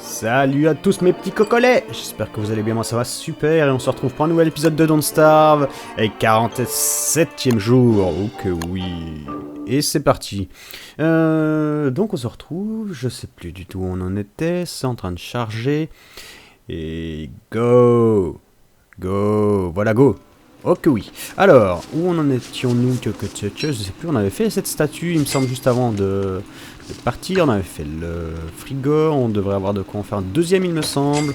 Salut à tous mes petits cocolets. J'espère que vous allez bien, moi ça va super et on se retrouve pour un nouvel épisode de Don't Starve et 47e jour, oh que oui. Et c'est parti. Donc on se retrouve, je sais plus du tout où on en était, c'est en train de charger. Et go. Go, voilà go. Oh que oui. Alors, où en étions-nous que je sais plus, on avait fait cette statue, il me semble, juste avant de partir. On avait fait le frigo, on devrait avoir de quoi en faire un deuxième, il me semble.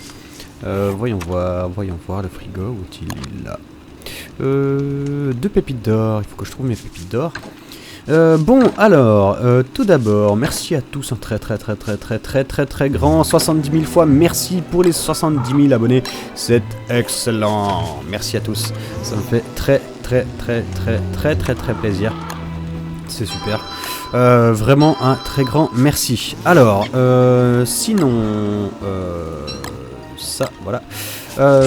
Voyons voir le frigo, où est-il là. 2 pépites d'or, il faut que je trouve mes pépites d'or. Bon, alors, tout d'abord, merci à tous, un très grand, 70 000 fois, merci pour les 70 000 abonnés, c'est excellent, merci à tous, ça me fait très plaisir, c'est super, vraiment un très grand merci. Alors, sinon, ça, voilà.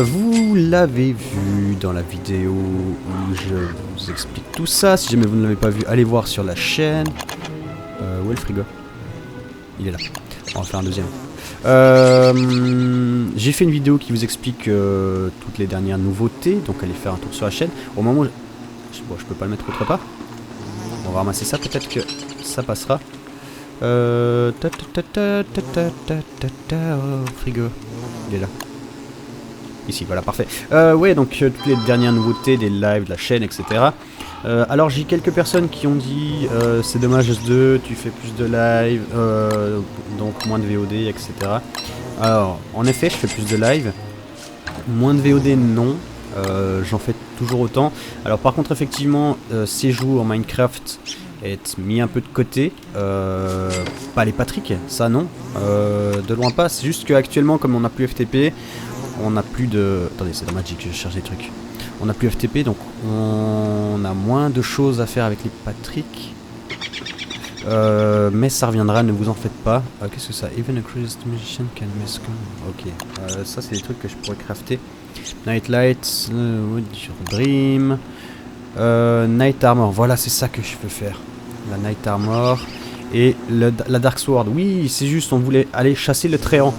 Vous l'avez vu dans la vidéo où je vous explique tout ça. Si jamais vous ne l'avez pas vu, allez voir sur la chaîne. Où est le frigo? Il est là. On va faire un deuxième. J'ai fait une vidéo qui vous explique toutes les dernières nouveautés. Donc allez faire un tour sur la chaîne. Au moment où bon, je peux pas le mettre autre part. On va ramasser ça, peut-être que ça passera. Frigo. Il est là. Ici, voilà, parfait. Ouais, donc toutes les dernières nouveautés des lives de la chaîne, etc. Alors, j'ai quelques personnes qui ont dit c'est dommage S2, tu fais plus de live, donc moins de VOD, etc. Alors, en effet, je fais plus de live. Moins de VOD, non. J'en fais toujours autant. Alors, par contre, effectivement, ces jours Minecraft est mis un peu de côté. Pas les Patrick, ça non. De loin pas. C'est juste qu'actuellement, comme on n'a plus FTP. On n'a plus de... Attendez, c'est dans Magic, je cherche des trucs. On n'a plus FTP, donc on a moins de choses à faire avec les Patrick. Mais ça reviendra, ne vous en faites pas. Qu'est-ce que ça? Even a crazed magician can miss... Ok, ça c'est des trucs que je pourrais crafter. Nightlight, Dream... Night Armor, voilà, c'est ça que je veux faire. La Night Armor et la Dark Sword. Oui, c'est juste, on voulait aller chasser le Tréant.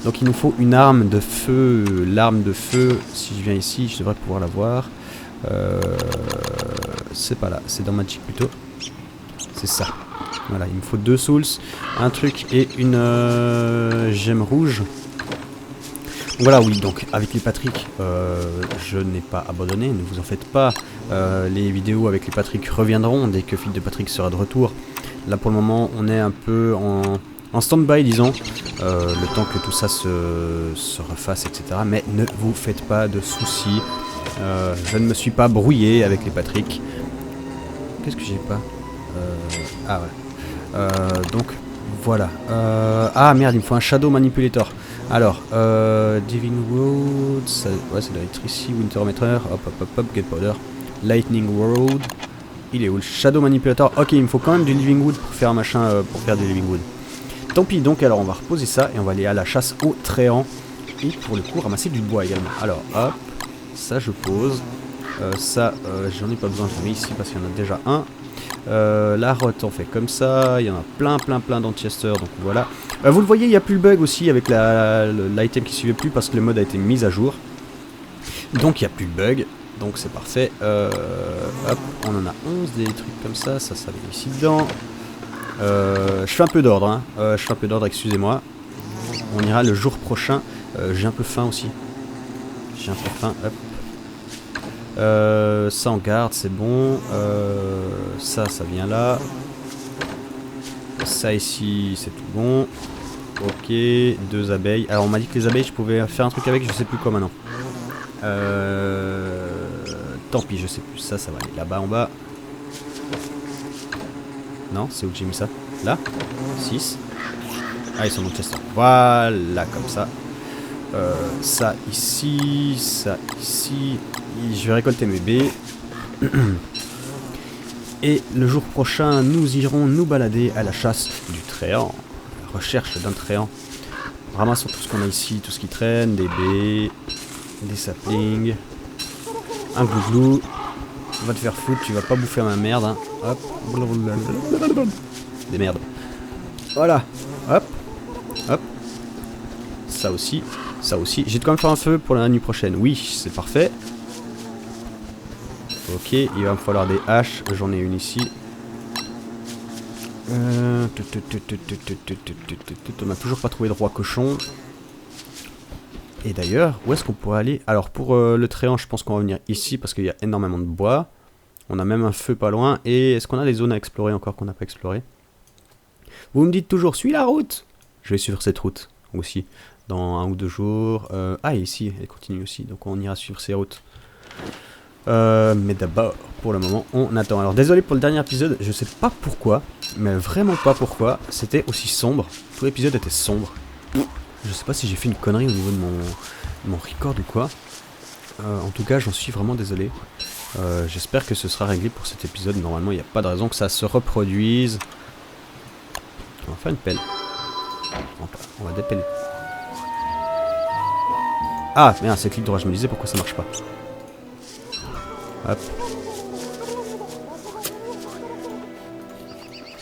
Donc il nous faut une arme de feu. L'arme de feu, si je viens ici, je devrais pouvoir la voir. C'est pas là, c'est dans Magic plutôt. C'est ça. Voilà, il me faut 2 souls, un truc et une gemme rouge. Voilà, oui, donc avec les Patrick, je n'ai pas abandonné, ne vous en faites pas. Les vidéos avec les Patrick reviendront dès que Fil de Patrick sera de retour. Là pour le moment, on est un peu en stand-by, disons, le temps que tout ça se refasse, etc. Mais ne vous faites pas de soucis, je ne me suis pas brouillé avec les Patrick. Qu'est-ce que j'ai pas ah ouais. Donc voilà. Ah merde, il me faut un Shadow Manipulator. Alors, Diving Road, ça, ouais, ça doit être ici, Winter Meter, hop, Get Powder, Lightning Road. Il est où le Shadow Manipulator? Ok, il me faut quand même du Living Wood pour faire un machin, pour faire du Living Wood. Tant pis, donc alors on va reposer ça et on va aller à la chasse au Tréant. Et pour le coup ramasser du bois également. Alors hop, ça je pose. Ça j'en ai pas besoin, je le mets ici parce qu'il y en a déjà un. La rotte on fait comme ça, il y en a plein dans Chester, donc voilà. Vous le voyez, il n'y a plus le bug aussi avec l'item qui suivait plus parce que le mode a été mis à jour. Donc il n'y a plus le bug, donc c'est parfait. Hop, on en a 11 des trucs comme ça, ça vient ici dedans. Je fais un peu d'ordre, hein. Excusez-moi. On ira le jour prochain. J'ai un peu faim aussi. J'ai un peu faim, hop. Ça on garde, c'est bon. Ça vient là. Ça ici, c'est tout bon. Ok, 2 abeilles. Alors on m'a dit que les abeilles, je pouvais faire un truc avec, je sais plus quoi maintenant. Tant pis, je sais plus. Ça va aller là-bas en bas. Non, c'est où que j'ai mis ça? Là 6. Ah, ils sont dans le chest. Voilà, comme ça. Ça ici, ça ici. Je vais récolter mes baies. Et le jour prochain, nous irons nous balader à la chasse du Tréant. La recherche d'un Tréant. Ramassons tout ce qu'on a ici, tout ce qui traîne, des baies, des saplings, un glouglou. Va te faire foutre, tu vas pas bouffer ma merde, hein. Hop. Des merdes. Voilà. Hop. Hop. ça aussi, ça aussi. J'ai de quoi me faire un feu pour la nuit prochaine. Oui, c'est parfait. Ok, il va me falloir des haches. J'en ai une ici. On n'a toujours pas trouvé de roi cochon. Et d'ailleurs, où est-ce qu'on pourrait aller? Alors pour le tréant, je pense qu'on va venir ici parce qu'il y a énormément de bois. On a même un feu pas loin. Et est-ce qu'on a des zones à explorer encore qu'on n'a pas explorées? Vous me dites toujours, suis la route. Je vais suivre cette route aussi dans 1 ou 2 jours. Ah, et ici, elle continue aussi. Donc on ira suivre ces routes. Mais d'abord, pour le moment, on attend. Alors désolé pour le dernier épisode, je sais pas pourquoi, mais vraiment pas pourquoi, c'était aussi sombre. Tout l'épisode était sombre. Je sais pas si j'ai fait une connerie au niveau de mon record ou quoi. En tout cas, j'en suis vraiment désolé. J'espère que ce sera réglé pour cet épisode. Normalement, il n'y a pas de raison que ça se reproduise. On va faire une pelle. On va dépeller. Ah, merde, c'est clic droit. Je me disais pourquoi ça marche pas. Hop.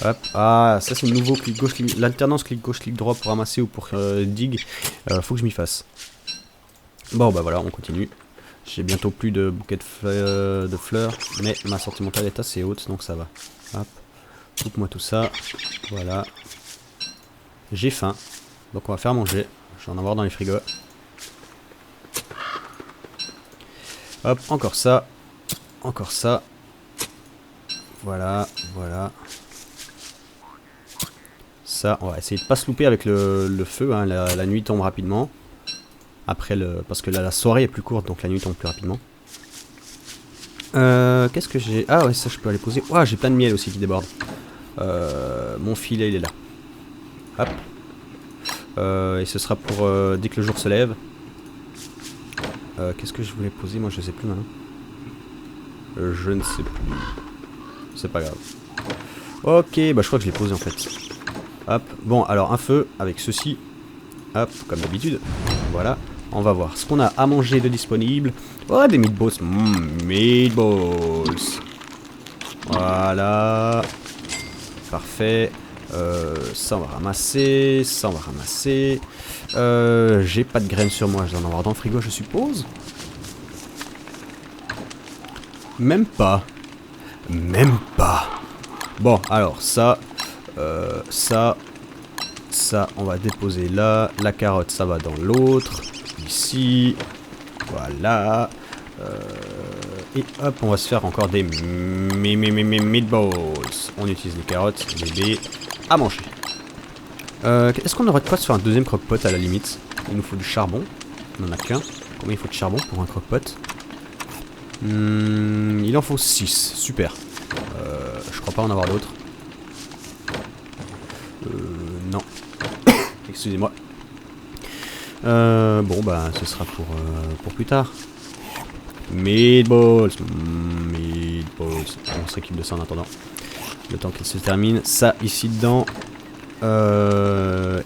Hop. Ah, ça c'est le nouveau clic gauche, l'alternance clic gauche, clic droit pour ramasser ou pour dig. Faut que je m'y fasse. Bon, bah voilà, on continue. J'ai bientôt plus de bouquets de fleurs, mais ma santé mentale est assez haute, donc ça va. Hop. Coupe-moi tout ça. Voilà. J'ai faim, donc on va faire manger. Je vais en avoir dans les frigos. Hop, encore ça. Encore ça. Voilà, voilà. Ça, on va essayer de pas se louper avec le feu, hein. La nuit tombe rapidement. Après parce que là, la soirée est plus courte, donc la nuit tombe plus rapidement. Qu'est-ce que j'ai? Ah ouais, ça je peux aller poser. Ouah, j'ai plein de miel aussi qui déborde. Mon filet, il est là. Hop. Et ce sera pour dès que le jour se lève. Qu'est-ce que je voulais poser? Moi, je sais plus maintenant. Je ne sais plus. C'est pas grave. Ok, bah je crois que je l'ai posé en fait. Hop. Bon, alors un feu avec ceci. Hop, comme d'habitude. Voilà. On va voir ce qu'on a à manger de disponible. Oh, des meatballs. Meatballs. Voilà. Parfait. Ça on va ramasser. Ça on va ramasser. J'ai pas de graines sur moi. Je dois en avoir dans le frigo, je suppose. Même pas. Même pas. Bon, alors ça. Ça, on va déposer là. La carotte, ça va dans l'autre. Ici. Voilà. Et hop, on va se faire encore des meatballs. On utilise les carottes, bébé, à manger. Est-ce qu'on aurait de quoi se faire un deuxième croque-pot à la limite? Il nous faut du charbon. On en a qu'un. Combien il faut de charbon pour un croque-pot? Il en faut 6. Super. Je crois pas en avoir d'autres. Non. Excusez-moi. Bon, bah, ce sera pour plus tard. Meatballs. Meatballs. On s'équipe de ça en attendant. Le temps qu'il se termine. Ça, ici dedans.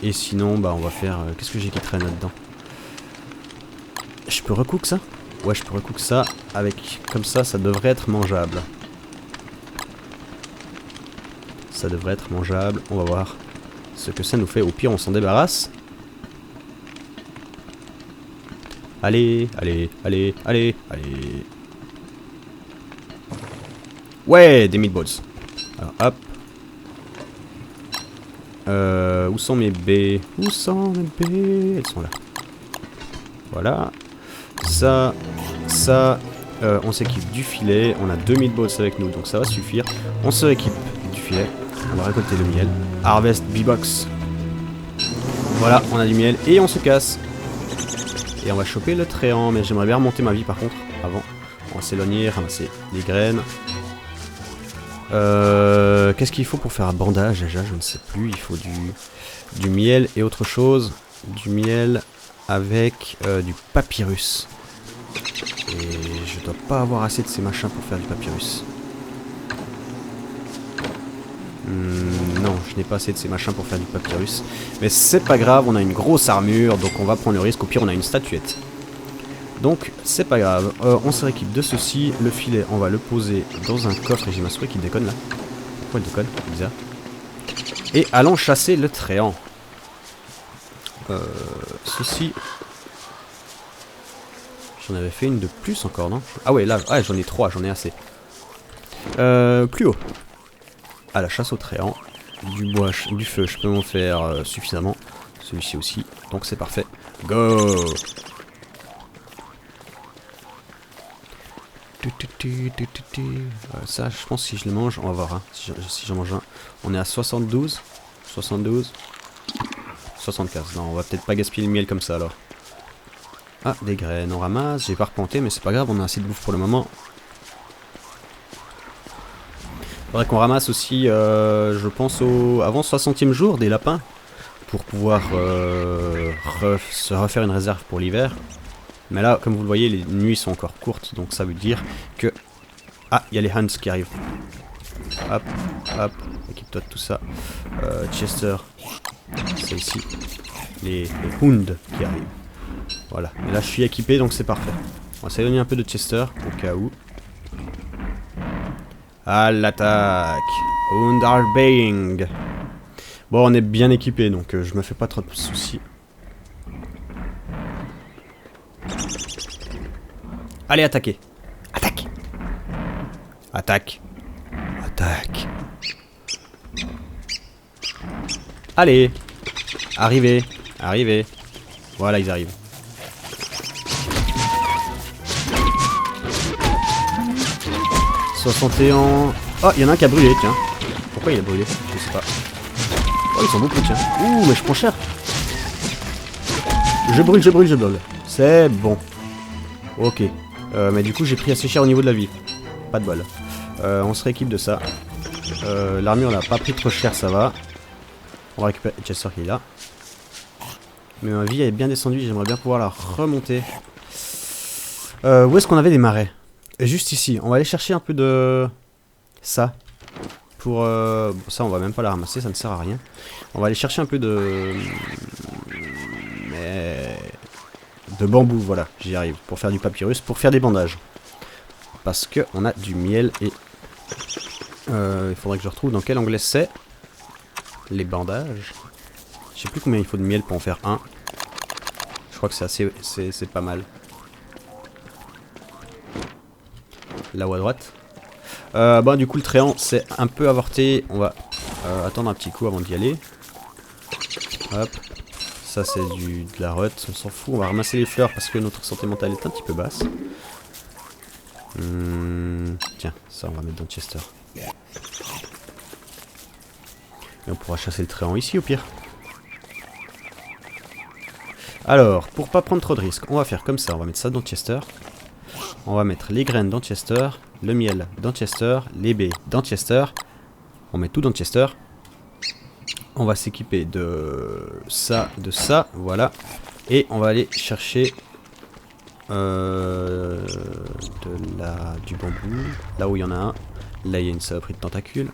Et sinon, bah, on va faire... Qu'est-ce que j'ai qui traîne là-dedans? Je peux recook ça? Ouais, je peux recook ça. Avec... Comme ça devrait être mangeable. Ça devrait être mangeable. On va voir ce que ça nous fait. Au pire, on s'en débarrasse. Allez, allez, allez, allez, allez. Ouais, des meatballs. Alors, hop. Où sont mes baies? Où sont mes baies? Elles sont là. Voilà. Ça, ça. On s'équipe du filet. On a 2 meatballs avec nous, donc ça va suffire. On se rééquipe du filet. On va récolter le miel. Harvest B-Box. Voilà, on a du miel et on se casse. Et on va choper le tréant. Mais j'aimerais bien remonter ma vie par contre avant. On va s'éloigner, ramasser les graines. Qu'est-ce qu'il faut pour faire un bandage déjà? Je ne sais plus. Il faut du miel et autre chose. Du miel avec du papyrus. Et je dois pas avoir assez de ces machins pour faire du papyrus. Non, je n'ai pas assez de ces machins pour faire du papyrus. Mais c'est pas grave, on a une grosse armure, donc on va prendre le risque. Au pire, on a une statuette. Donc, c'est pas grave. On se rééquipe de ceci. Le filet, on va le poser dans un coffre. Et j'ai ma souris qui déconne là. Pourquoi elle déconne? C'est bizarre. Et allons chasser le tréant. ceci. J'en avais fait une de plus encore, non? Ah ouais, là, ouais, j'en ai 3, j'en ai assez. Plus haut. À la chasse au tréant. Du bois, du feu, je peux m'en faire suffisamment. Celui-ci aussi, donc c'est parfait. Go! Ça, je pense que si je le mange, on va voir. Hein, si j'en mange un. On est à 72. 72. 75. Non, on va peut-être pas gaspiller le miel comme ça alors. Ah, des graines, on ramasse. J'ai pas replanté, mais c'est pas grave, on a assez de bouffe pour le moment. Faudrait qu'on ramasse aussi, je pense, avant 60e jour, des lapins. Pour pouvoir se refaire une réserve pour l'hiver. Mais là, comme vous le voyez, les nuits sont encore courtes, donc ça veut dire que... Ah, il y a les Hunts qui arrivent. Hop, hop, équipe-toi de tout ça. Chester, c'est ici. Les Hounds qui arrivent. Voilà, et là je suis équipé, donc c'est parfait. On va s'éloigner un peu de Chester, au cas où. À l'attaque. Hounds are baying. Bon, on est bien équipé, donc je me fais pas trop de soucis. Allez, attaquez. Attaque. Attaque. Attaque. Allez. Arrivez. Arrivez. Voilà, ils arrivent. « 61... » Oh, il y en a un qui a brûlé, tiens. Pourquoi il a brûlé? Je sais pas. Oh, ils sont beaucoup, tiens. Ouh, mais je prends cher. Je brûle, je brûle, je brûle. C'est bon. Ok. Mais du coup, j'ai pris assez cher au niveau de la vie. Pas de bol. On se rééquipe de ça. L'armure, on n'a pas pris trop cher, ça va. On va récupérer Chester qui est là. Mais ma vie, elle est bien descendue. J'aimerais bien pouvoir la remonter. Où est-ce qu'on avait des marais? Juste ici. On va aller chercher un peu de... ça. Pour... ça, on va même pas la ramasser, ça ne sert à rien. On va aller chercher un peu de... de bambou, voilà, j'y arrive. Pour faire du papyrus, pour faire des bandages. Parce que on a du miel et... il faudrait que je retrouve dans quel onglet c'est. Les bandages. Je sais plus combien il faut de miel pour en faire un. Je crois que c'est assez... c'est pas mal. Là-haut à droite. Bon, du coup, le tréant, c'est un peu avorté. On va attendre un petit coup avant d'y aller. Hop. Ça, c'est de la rot. On s'en fout. On va ramasser les fleurs parce que notre santé mentale est un petit peu basse. Tiens, ça, on va mettre dans Chester. Et on pourra chasser le tréant ici, au pire. Alors, pour pas prendre trop de risques, on va faire comme ça. On va mettre ça dans Chester. On va mettre les graines dans Chester, le miel dans Chester, les baies dans Chester. On met tout dans Chester. On va s'équiper de ça, voilà. Et on va aller chercher du bambou. Là où il y en a un. Là, il y a une saloperie de tentacules.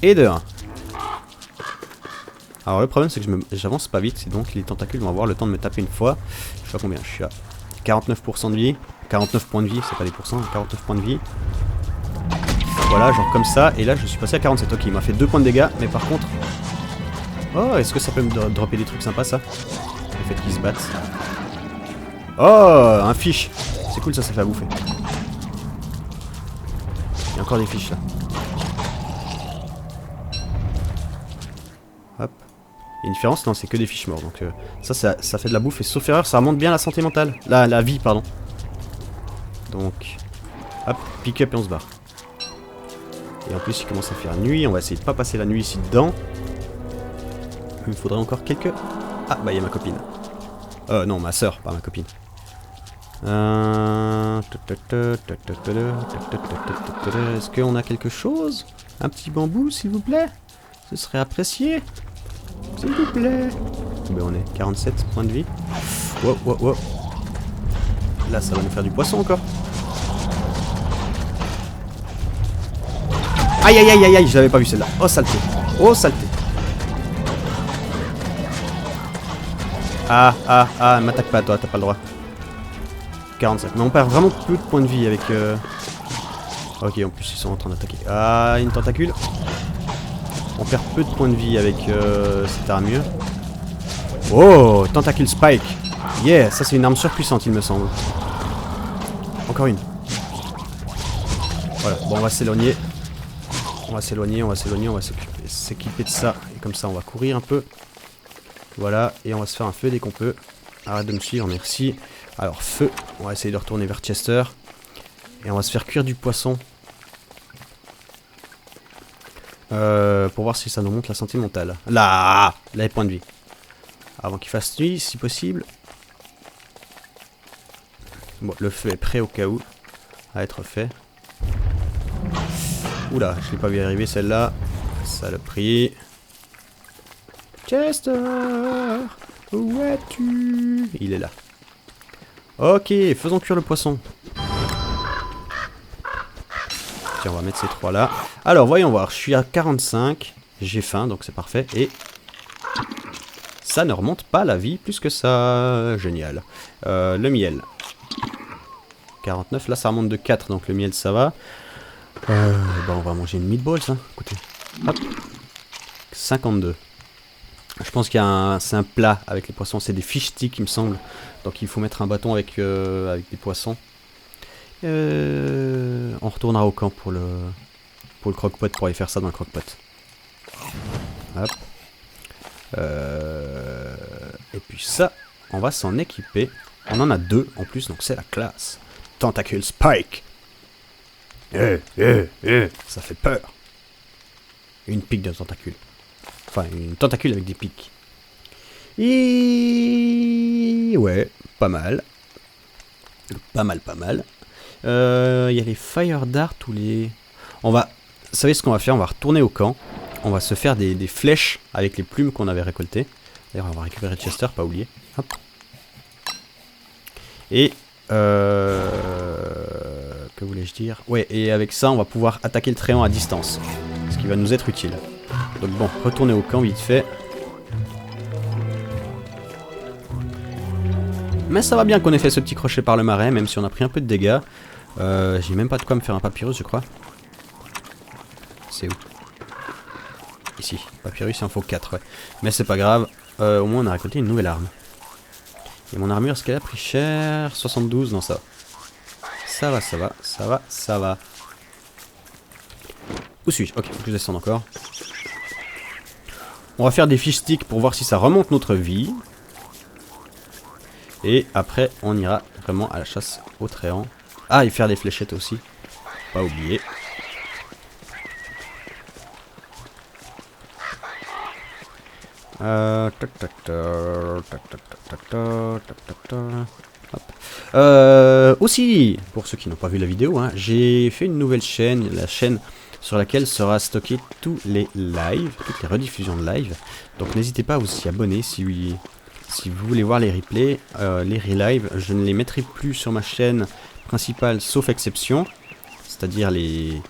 Et de 1. Alors le problème c'est que j'avance pas vite, donc les tentacules vont avoir le temps de me taper une fois. Je sais pas combien, je suis à 49% de vie. 49 points de vie, c'est pas des pourcents, 49 points de vie. Voilà, genre comme ça, et là je suis passé à 47. Ok, il m'a fait 2 points de dégâts, mais par contre... Oh, est-ce que ça peut me dropper des trucs sympas ça? Le fait qu'ils se battent. Oh, un fish. C'est cool ça, ça fait à bouffer. Il y a encore des fiches là. Hop. Il y a une différence? Non, c'est que des fiches morts. Donc ça fait de la bouffe. Et sauf erreur, ça remonte bien la santé mentale. La vie, pardon. Donc, hop, pick up et on se barre. Et en plus, il commence à faire nuit. On va essayer de pas passer la nuit ici dedans. Il me faudrait encore quelques... Ah, bah il y a ma copine. Non, ma soeur, pas ma copine. Est-ce qu'on a quelque chose? Un petit bambou, s'il vous plaît? Ce serait apprécié. S'il vous plaît. Ben on est 47 points de vie. Wow, wow, wow. Là, ça va nous faire du poisson encore. Aïe, aïe, aïe, aïe, aïe, je l'avais pas vu celle-là. Oh, saleté. Oh, saleté. Ah, m'attaque pas, toi, t'as pas le droit. 47. Mais on perd vraiment peu de points de vie avec... Ok, en plus, ils sont en train d'attaquer. Ah, une tentacule. On perd peu de points de vie avec cette armure. Oh, Tentacle Spike. Yeah, ça c'est une arme surpuissante il me semble. Encore une. Voilà, bon on va s'éloigner. On va s'éloigner, on va s'équiper de ça. Et comme ça on va courir un peu. Voilà, et on va se faire un feu dès qu'on peut. Arrête de me suivre, merci. Alors feu, on va essayer de retourner vers Chester. Et on va se faire cuire du poisson. Pour voir si ça nous monte la santé mentale. Là, les points de vie. Avant qu'il fasse nuit, si possible. Bon, le feu est prêt au cas où à être fait. Oula, je l'ai pas vu arriver celle-là. Saloperie. Chester, où es-tu? Il est là. Ok, faisons cuire le poisson. Tiens, on va mettre ces trois là. Alors, voyons voir. Je suis à 45. J'ai faim, donc c'est parfait. Et ça ne remonte pas la vie plus que ça. Génial. Le miel. 49. Là, ça remonte de 4, donc le miel, ça va. Bon, on va manger une meatball, ça. Écoutez. Hop. 52. Je pense qu'il y a c'est un plat avec les poissons. C'est des fish sticks, il me semble. Donc, il faut mettre un bâton avec des poissons. On retournera au camp pour le croque-pot, pour aller faire ça dans le croque-pot. Hop. Et puis ça, on va s'en équiper. On en a 2 en plus, donc c'est la classe. Tentacle Spike. Ça fait peur. Une pique de tentacule. Enfin, une tentacule avec des pics. Et ouais, pas mal. Pas mal. Il y a les Fire Dart ou les... On va... Vous savez ce qu'on va faire? On va retourner au camp. On va se faire des flèches avec les plumes qu'on avait récoltées. D'ailleurs, on va récupérer Chester, pas oublier. Hop. Et... que voulais-je dire? Ouais, et avec ça, on va pouvoir attaquer le tréant à distance. Ce qui va nous être utile. Donc bon, retourner au camp vite fait. Mais ça va bien qu'on ait fait ce petit crochet par le marais, même si on a pris un peu de dégâts. J'ai même pas de quoi me faire un papyrus, je crois. C'est où? Ici. Papyrus, il en faut 4, ouais. Mais c'est pas grave. Au moins, on a récolté une nouvelle arme. Et mon armure, est-ce qu'elle a pris cher? 72, non, ça va. Ça va. Où suis-je? Ok, faut que je descende encore. On va faire des fish sticks pour voir si ça remonte notre vie. Et après, on ira vraiment à la chasse au tréant. Ah, et faire des fléchettes aussi. Pas oublier. Aussi, pour ceux qui n'ont pas vu la vidéo, hein, j'ai fait une nouvelle chaîne, la chaîne sur laquelle sera stocké tous les lives, toutes les rediffusions de live. Donc n'hésitez pas à vous y abonner si vous voulez voir les replays, les relives. Je ne les mettrai plus sur ma chaîne principale sauf exception, c'est-à-dire les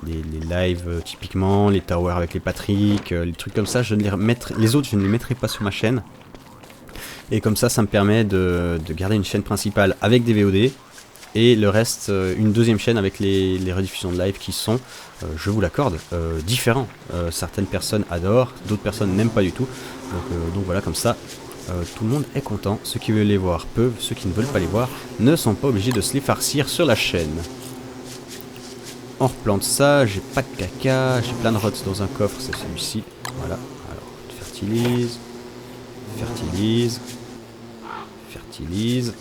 lives typiquement, les towers avec les Patrick, les trucs comme ça. Les autres, je ne les mettrai pas sur ma chaîne. Et comme ça, ça me permet de garder une chaîne principale avec des VOD. Et le reste, une deuxième chaîne avec les rediffusions de live qui sont, je vous l'accorde, différents. Certaines personnes adorent, d'autres personnes n'aiment pas du tout. Donc voilà, comme ça, tout le monde est content. Ceux qui veulent les voir peuvent, ceux qui ne veulent pas les voir ne sont pas obligés de se les farcir sur la chaîne. On replante ça, j'ai pas de caca, j'ai plein de rots dans un coffre, c'est celui-ci. Voilà, alors, fertilise.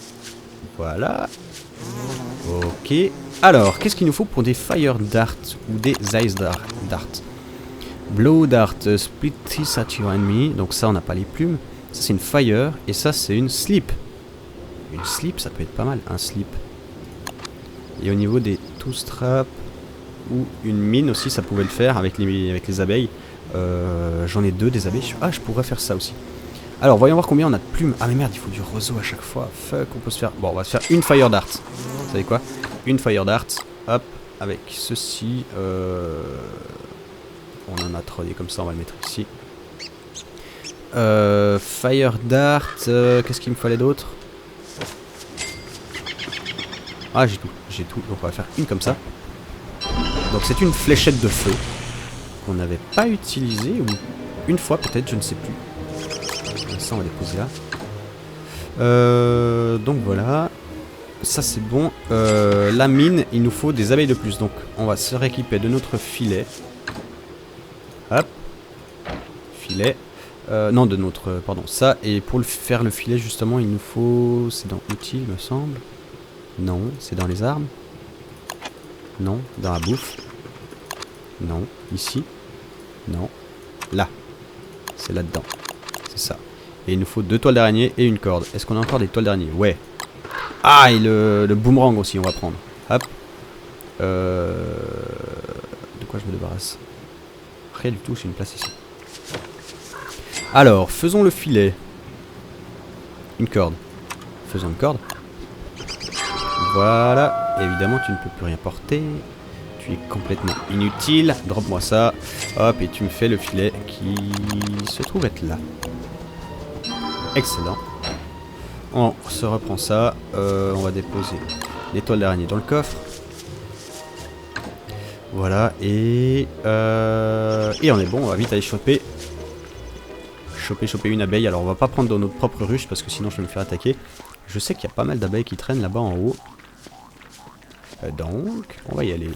Voilà. Ok. Alors, qu'est-ce qu'il nous faut pour des Fire Dart ou des Ice Dart? Blow Dart, Split this at your enemy. Donc ça, on n'a pas les plumes. Ça, c'est une Fire. Et ça, c'est une Sleep. Une Sleep, ça peut être pas mal, un Sleep. Et au niveau des Two Straps ou une mine aussi, ça pouvait le faire avec les abeilles. J'en ai 2 des abeilles. Ah, je pourrais faire ça aussi. Alors, voyons voir combien on a de plumes. Ah mais merde, il faut du roseau à chaque fois. Fuck, on peut se faire... Bon, on va se faire une Fire Dart. Vous savez quoi? Une Fire Dart. Hop, avec ceci. On en a 3 comme ça, on va le mettre ici. Fire Dart. Qu'est-ce qu'il me fallait d'autre? Ah, j'ai tout. Donc on va faire une comme ça. Donc c'est une fléchette de feu qu'on n'avait pas utilisé, ou une fois peut-être, je ne sais plus. Ça on va déposer là. Donc voilà. Ça c'est bon. La mine, il nous faut des abeilles de plus. Donc on va se rééquiper de notre filet. Hop. Filet. Non, de notre... Pardon, ça. Et pour faire le filet, justement, il nous faut... C'est dans outils, me semble. Non, c'est dans les armes. Non, dans la bouffe. Non, ici. Non, là. C'est là-dedans. C'est ça. Et il nous faut 2 toiles d'araignée et une corde. Est-ce qu'on a encore des toiles d'araignée? Ouais. Ah, et le boomerang aussi, on va prendre. Hop. De quoi je me débarrasse? Rien du tout, c'est une place ici. Alors, faisons le filet. Une corde. Faisons une corde. Voilà. Évidemment, tu ne peux plus rien porter. Tu es complètement inutile. Drop-moi ça. Hop, et tu me fais le filet qui se trouve être là. Excellent. On se reprend ça. On va déposer les toiles d'araignée dans le coffre. Voilà. Et on est bon. On va vite aller choper une abeille. Alors on va pas prendre dans notre propre ruche parce que sinon je vais me faire attaquer. Je sais qu'il y a pas mal d'abeilles qui traînent là-bas en haut. Donc on va y aller.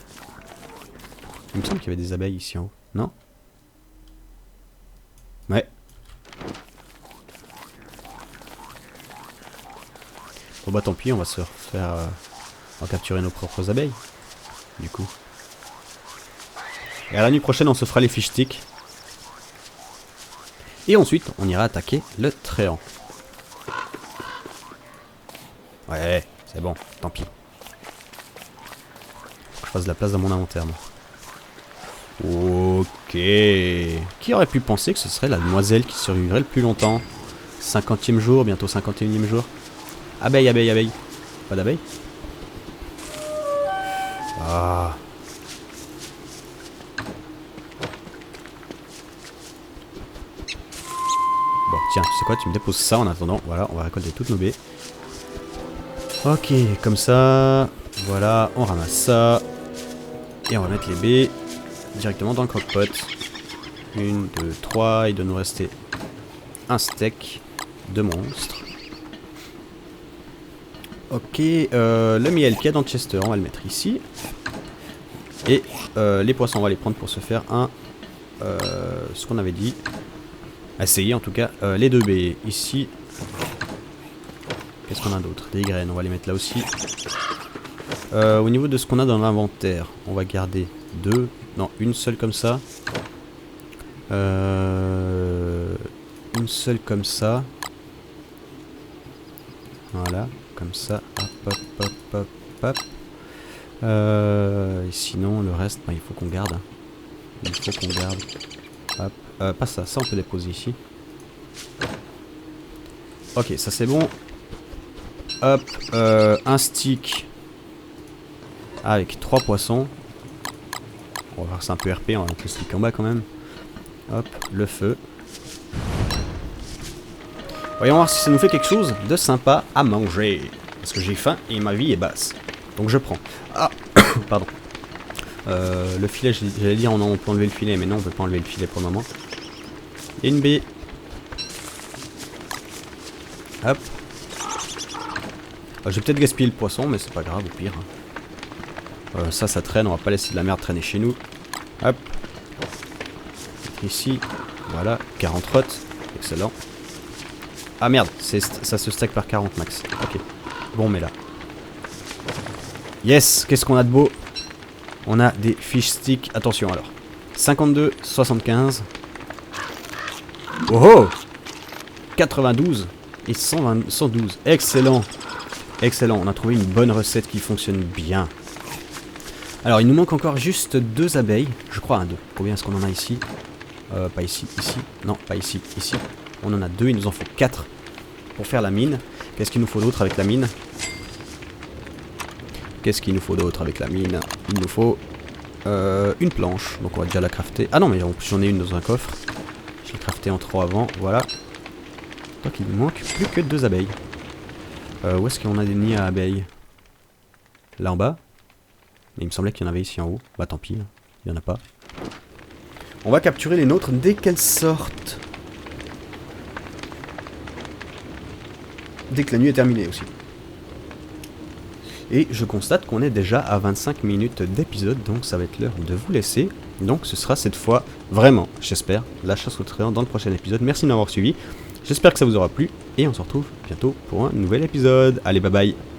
Il me semble qu'il y avait des abeilles ici en haut. Non? Ouais. Bon bah tant pis, on va se refaire... on va capturer nos propres abeilles. Du coup. Et à la nuit prochaine on se fera les fish sticks. Et ensuite, on ira attaquer le tréant. Ouais, c'est bon, tant pis. Faut que je fasse de la place dans mon inventaire, moi. Ok. Qui aurait pu penser que ce serait la demoiselle qui survivrait le plus longtemps? 50e jour, bientôt 51e jour. Abeille, abeille, abeille. Pas d'abeille? Ah. Bon, tiens, tu sais quoi, tu me déposes ça en attendant. Voilà, on va récolter toutes nos baies. Ok, comme ça. Voilà, on ramasse ça. Et on va mettre les baies directement dans le crock-pot. 1, 2, 3. Il doit nous rester un steak de monstre. Ok, le miel qu'il y a dans le chester, on va le mettre ici. Et les poissons, on va les prendre pour se faire ce qu'on avait dit. Essayer en tout cas les 2 baies ici. Qu'est-ce qu'on a d'autre? Des graines, on va les mettre là aussi. Au niveau de ce qu'on a dans l'inventaire, on va garder 2, non, une seule comme ça. Une seule comme ça. Voilà, comme ça. Hop, hop, hop, hop, hop. Et sinon, le reste, bah, il faut qu'on garde. Il faut qu'on garde. Hop. Pas ça, ça on peut déposer ici. Ok, ça c'est bon. Hop, un stick avec 3 poissons. On va voir que c'est un peu RP, on va mettre le stick en bas quand même. Hop, le feu. Voyons voir si ça nous fait quelque chose de sympa à manger. Parce que j'ai faim et ma vie est basse. Donc je prends. Ah, pardon. Le filet, j'allais dire on peut enlever le filet, mais non, on peut pas enlever le filet pour le moment. Et une baie. Hop. Je vais peut-être gaspiller le poisson, mais c'est pas grave, au pire. Ça traîne, on va pas laisser de la merde traîner chez nous. Hop. Ici. Voilà, 40 rottes. Excellent. Ah merde, ça se stack par 40 max. Ok. Bon, mais là. Yes, qu'est-ce qu'on a de beau? On a des fish sticks. Attention alors. 52, 75. Oh oh 92 et 112. Excellent. Excellent, on a trouvé une bonne recette qui fonctionne bien. Alors, il nous manque encore juste 2 abeilles. Je crois, 2. Combien est-ce qu'on en a ici? Pas ici, ici. Non, pas ici, ici. On en a 2, il nous en faut 4 pour faire la mine. Qu'est-ce qu'il nous faut d'autre avec la mine? Qu'est-ce qu'il nous faut d'autre avec la mine? Il nous faut une planche. Donc on va déjà la crafter. Ah non, mais en plus j'en ai une dans un coffre. J'ai crafté en 3 avant, voilà. Donc il nous manque plus que 2 abeilles. Où est-ce qu'on a des nids à abeilles? Là en bas. Mais il me semblait qu'il y en avait ici en haut. Bah tant pis, il n'y en a pas. On va capturer les nôtres dès qu'elles sortent. Dès que la nuit est terminée aussi. Et je constate qu'on est déjà à 25 minutes d'épisode, donc ça va être l'heure de vous laisser. Donc ce sera cette fois, vraiment, j'espère, la chasse au trésor dans le prochain épisode. Merci de m'avoir suivi. J'espère que ça vous aura plu. Et on se retrouve bientôt pour un nouvel épisode. Allez, bye bye.